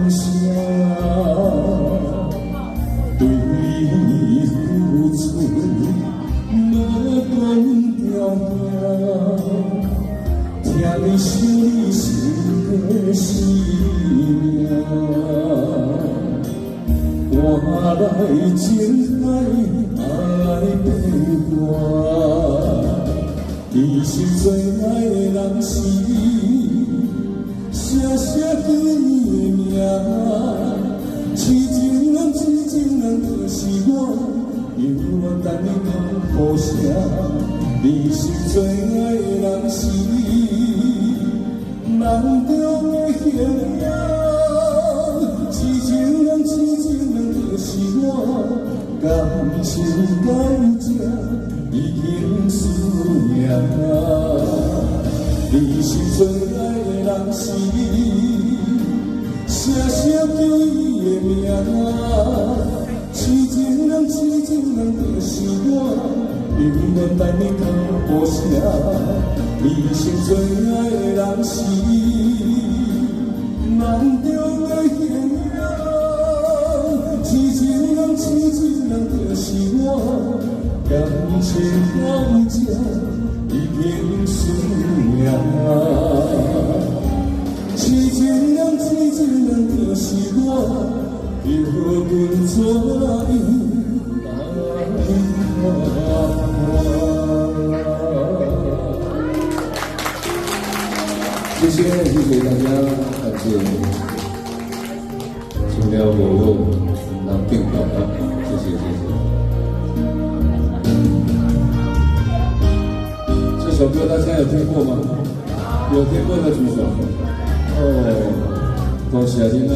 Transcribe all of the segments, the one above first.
下，对你付出无讲条件，听你想你心的生命，我来情海爱变我，其实最爱的人是你。写写对你的名，痴情人，痴情人就是我，永远等你通好声。你是最爱的人是你，梦中的形影。痴情人，痴情人就是我，感情到这已经思念。你是最爱的人是你，写写对你的名，痴情人，痴情人就是我，永远等你讲无声。你是最爱的人是你，梦中的形影。痴情人，痴情人就是我，感情到这已经思念。痴情人，痴情人就是我，叫阮怎样谢谢大家，感谢。除了我，那并不好，谢谢。这首歌大家有听过吗？有听过的举手。多谢你们，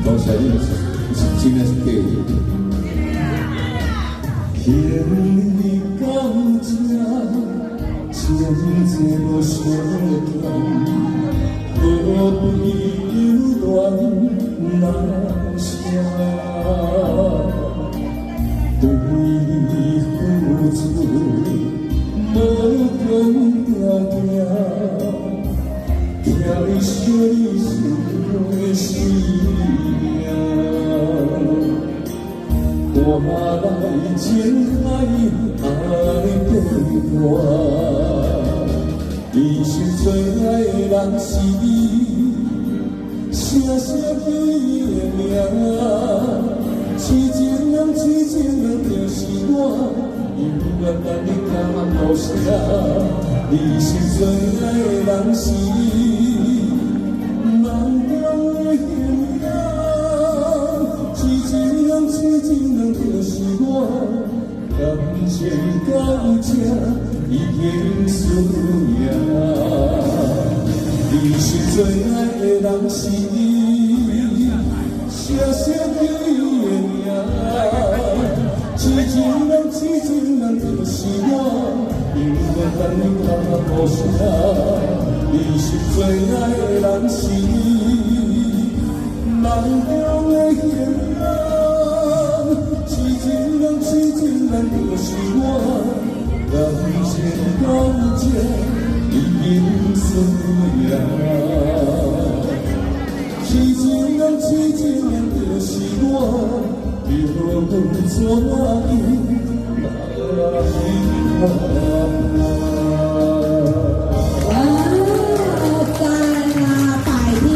多谢你们，真的是给力。天地感情，情节无相同，何必犹恋难舍？对你付出无讲条件，听你说你心的生命，我来情海爱变我，你是最爱的人是你，写写对你的名，痴情人，痴情人就是我，永远等你讲无声。你是最爱的人是你，梦中的形影。痴情人，痴情人就是我，感情到这已经思念。你是最爱的人是你，写写对你的名。痴情人，痴情人就是我，永远等你讲无声。你是最爱的人是你，梦中的形影。痴情人，痴情人就是我，感情到这已经思念。痴情人，痴情人就是我，叫阮怎样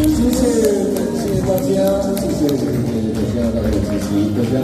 谢谢大家，谢谢大家的支持，大家。